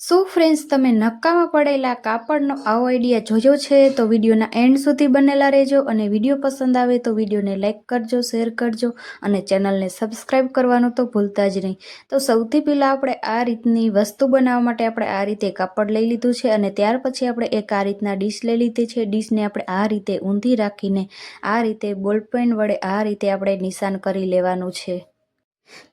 શું ફ્રેન્ડ્સ તમે નક્કામાં પડેલા કાપડનો આવો આઈડિયા જોયો છે? તો વિડીયોના એન્ડ સુધી બનેલા રહેજો અને વિડીયો પસંદ આવે તો વિડીયોને લાઇક કરજો, શેર કરજો અને ચેનલને સબસ્ક્રાઈબ કરવાનું તો ભૂલતા જ નહીં. તો સૌથી પહેલાં આપણે આ રીતની વસ્તુ બનાવવા માટે આપણે આ રીતે કાપડ લઈ લીધું છે અને ત્યાર પછી આપણે એક આ રીતના ડીશ લઈ લીધી છે. ડીશને આપણે આ રીતે ઊંધી રાખીને આ રીતે બોલપેન વડે આ રીતે આપણે નિશાન કરી લેવાનું છે.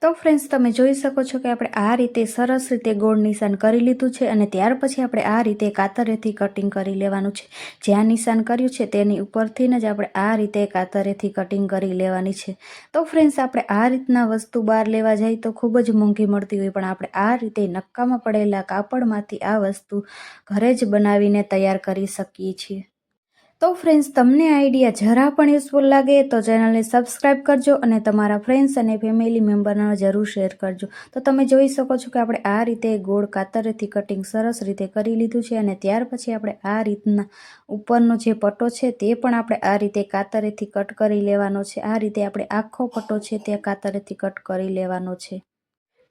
તો ફ્રેન્ડ્સ તમે જોઈ શકો છો કે આપણે આ રીતે સરસ રીતે ગોળ નિશાન કરી લીધું છે અને ત્યાર પછી આપણે આ રીતે કાતરેથી કટિંગ કરી લેવાનું છે. જ્યાં નિશાન કર્યું છે તેની ઉપરથી જ આપણે આ રીતે કાતરેથી કટિંગ કરી લેવાની છે. તો ફ્રેન્ડ્સ આપણે આ રીતના વસ્તુ બહાર લેવા જાય તો ખૂબ જ મોંઘી મળતી હોય, પણ આપણે આ રીતે નક્કામાં પડેલા કાપડમાંથી આ વસ્તુ ઘરે જ બનાવીને તૈયાર કરી શકીએ છીએ. તો ફ્રેન્ડ્સ તમને આઈડિયા જરા પણ યુઝફુલ લાગે તો ચેનલને સબસ્ક્રાઈબ કરજો અને તમારા ફ્રેન્ડ્સ અને ફેમિલી મેમ્બરને જરૂર શેર કરજો. તો તમે જોઈ શકો છો કે આપણે આ રીતે ગોળ કાતરેથી કટિંગ સરસ રીતે કરી લીધું છે અને ત્યાર પછી આપણે આ રીતના ઉપરનો જે પટ્ટો છે તે પણ આપણે આ રીતે કાતરેથી કટ કરી લેવાનો છે. આ રીતે આપણે આખો પટ્ટો છે તે કાતરેથી કટ કરી લેવાનો છે.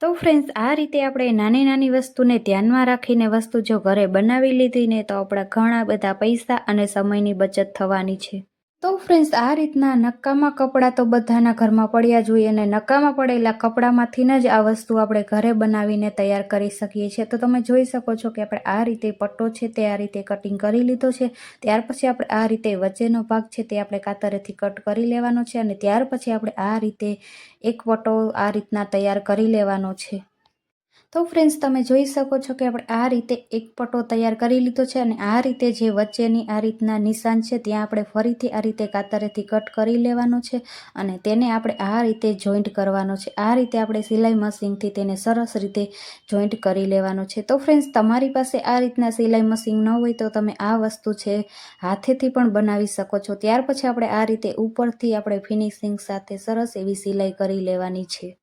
તો ફ્રેન્ડ્સ આ રીતે આપણે નાની નાની વસ્તુને ધ્યાનમાં રાખીને વસ્તુ જો ઘરે બનાવી લીધી ને તો આપણા ઘણા બધા પૈસા અને સમયની બચત થવાની છે. તો ફ્રેન્ડ્સ આ રીતના નક્કામાં કપડાં તો બધાના ઘરમાં પડ્યા જ હોય અને નક્કામાં પડેલા કપડામાંથી જ આ વસ્તુ આપણે ઘરે બનાવીને તૈયાર કરી શકીએ છીએ. તો તમે જોઈ શકો છો કે આપણે આ રીતે પટ્ટો છે તે આ રીતે કટિંગ કરી લીધો છે. ત્યાર પછી આપણે આ રીતે વચ્ચેનો ભાગ છે તે આપણે કાતરેથી કટ કરી લેવાનો છે અને ત્યાર પછી આપણે આ રીતે એક પટ્ટો આ રીતના તૈયાર કરી લેવાનો છે. તો ફ્રેન્ડ્સ તમે જોઈ શકો છો કે આપણે આ રીતે એક પટ્ટો તૈયાર કરી લીધો છે અને આ રીતે જે વચ્ચેની આ રીતના નિશાન છે ત્યાં આપણે ફરીથી આ રીતે કાતરેથી કટ કરી લેવાનો છે અને તેને આપણે આ રીતે જોઈન્ટ કરવાનો છે. આ રીતે આપણે સિલાઈ મશીનથી તેને સરસ રીતે જોઈન્ટ કરી લેવાનો છે. તો ફ્રેન્ડ્સ તમારી પાસે આ રીતના સિલાઈ મશીન ન હોય તો તમે આ વસ્તુ છે હાથેથી પણ બનાવી શકો છો. ત્યાર પછી આપણે આ રીતે ઉપરથી આપણે ફિનિશિંગ સાથે સરસ એવી સિલાઈ કરી લેવાની છે.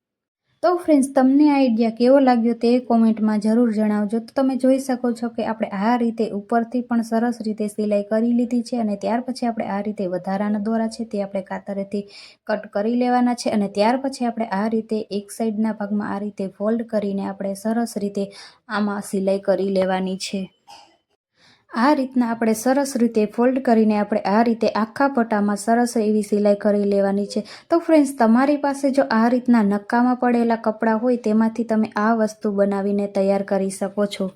તો ફ્રેન્ડ્સ તમને આ આઈડિયા કેવો લાગ્યો તે કોમેન્ટમાં જરૂર જણાવજો. તો તમે જોઈ શકો છો કે આપણે આ રીતે ઉપરથી પણ સરસ રીતે સિલાઈ કરી લીધી છે અને ત્યાર પછી આપણે આ રીતે વધારાના દોરા છે તે આપણે કાતરેથી કટ કરી લેવાના છે અને ત્યાર પછી આપણે આ રીતે એક સાઈડના ભાગમાં આ રીતે ફોલ્ડ કરીને આપણે સરસ રીતે આમાં સિલાઈ કરી લેવાની છે. આ રીતના આપણે સરસ રીતે ફોલ્ડ કરીને આપણે આ રીતે આખા પટ્ટામાં સરસ એવી સિલાઈ કરી લેવાની છે. તો ફ્રેન્ડ્સ તમારી પાસે જો આ રીતના નક્કામાં પડેલા કપડાં હોય તેમાંથી તમે આ વસ્તુ બનાવીને તૈયાર કરી શકો છો.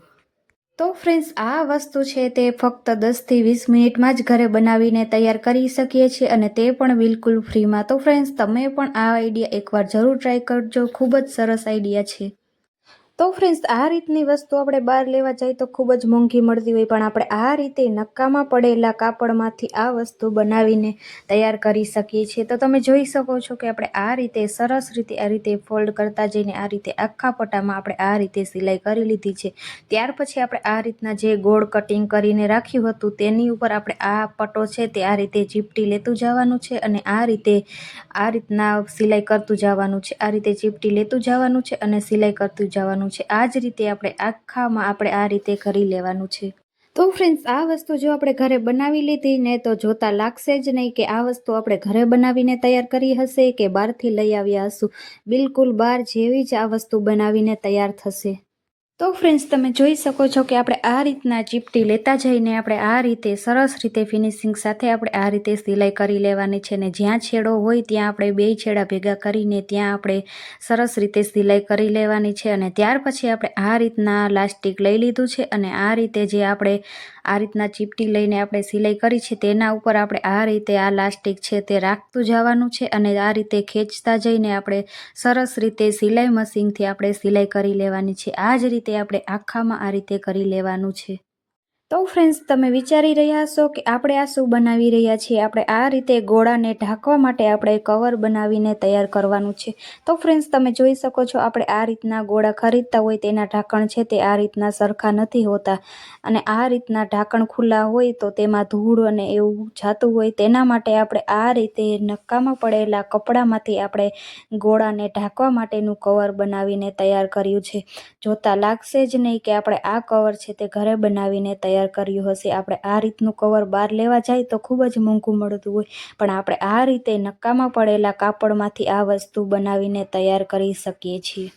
તો ફ્રેન્ડ્સ આ વસ્તુ છે તે ફક્ત 10થી 20 મિનિટમાં જ ઘરે બનાવીને તૈયાર કરી શકીએ છીએ અને તે પણ બિલકુલ ફ્રીમાં. તો ફ્રેન્ડ્સ તમે પણ આ આઈડિયા એકવાર જરૂર ટ્રાય કરજો, ખૂબ જ સરસ આઈડિયા છે. તો ફ્રેન્ડ્સ આ રીતની વસ્તુ આપણે બહાર લેવા જઈએ તો ખૂબ જ મોંઘી મળતી હોય, પણ આપણે આ રીતે નક્કામાં પડેલા કાપડમાંથી આ વસ્તુ બનાવીને તૈયાર કરી શકીએ છીએ. તો તમે જોઈ શકો છો કે આપણે આ રીતે સરસ રીતે આ રીતે ફોલ્ડ કરતા જઈને આ રીતે આખા પટ્ટામાં આપણે આ રીતે સિલાઈ કરી લીધી છે. ત્યાર પછી આપણે આ રીતના જે ગોળ કટિંગ કરીને રાખ્યું હતું તેની ઉપર આપણે આ પટ્ટો છે તે આ રીતે ચીપટી લેતું જવાનું છે અને આ રીતના સિલાઈ કરતું જવાનું છે. આ રીતે ચીપટી લેતું જવાનું છે અને સિલાઈ કરતું જવાનું છે. આ જ રીતે આપણે આખામાં આપણે આ રીતે કરી લેવાનું છે. તો ફ્રેન્ડ્સ આ વસ્તુ જો આપણે ઘરે બનાવી લીધી ને તો જોતા લાગશે જ નહીં કે આ વસ્તુ આપણે ઘરે બનાવીને તૈયાર કરી હશે કે બહારથી લઈ આવ્યા હશું. બિલકુલ બહાર જેવી જ આ વસ્તુ બનાવીને તૈયાર થશે. તો ફ્રેન્ડ્સ તમે જોઈ શકો છો કે આપણે આ રીતના ચીપટી લેતા જઈને આપણે આ રીતે સરસ રીતે ફિનિશિંગ સાથે આપણે આ રીતે સિલાઈ કરી લેવાની છે ને જ્યાં છેડો હોય ત્યાં આપણે બે છેડા ભેગા કરીને ત્યાં આપણે સરસ રીતે સિલાઈ કરી લેવાની છે અને ત્યાર પછી આપણે આ રીતના લાસ્ટિક લઈ લીધું છે અને આ રીતે જે આપણે આ રીતના ચીપટી લઈને આપણે સિલાઈ કરી છે તેના ઉપર આપણે આ રીતે આ લાસ્ટિક છે તે રાખતું જવાનું છે અને આ રીતે ખેંચતા જઈને આપણે સરસ રીતે સિલાઈ મશીનથી આપણે સિલાઈ કરી લેવાની છે. આ જ રીતે આપણે આખામાં આ રીતે કરી લેવાનું છે. તો ફ્રેન્ડ્સ તમે વિચારી રહ્યા હશો કે આપણે આ શું બનાવી રહ્યા છીએ. આપણે આ રીતે ગોળાને ઢાંકવા માટે આપણે કવર બનાવીને તૈયાર કરવાનું છે. તો ફ્રેન્ડ્સ તમે જોઈ શકો છો આપણે આ રીતના ગોળા ખરીદતા હોય તેના ઢાંકણ છે તે આ રીતના સરખા નથી હોતા અને આ રીતના ઢાંકણ ખુલ્લા હોય તો તેમાં ધૂળ અને એવું જાતું હોય, તેના માટે આપણે આ રીતે નક્કામાં પડેલા કપડામાંથી આપણે ગોળાને ઢાંકવા માટેનું કવર બનાવીને તૈયાર કર્યું છે. જોતા લાગશે જ નહીં કે આપણે આ કવર છે તે ઘરે બનાવીને તૈયાર કર્યું હશે. આપણે આ રીતનું કવર બહાર લેવા જાય તો ખૂબ જ મોંઘું મળતું હોય, પણ આપણે આ રીતે નક્કામાં પડેલા કાપડમાંથી આ વસ્તુ બનાવીને તૈયાર કરી શકીએ છીએ.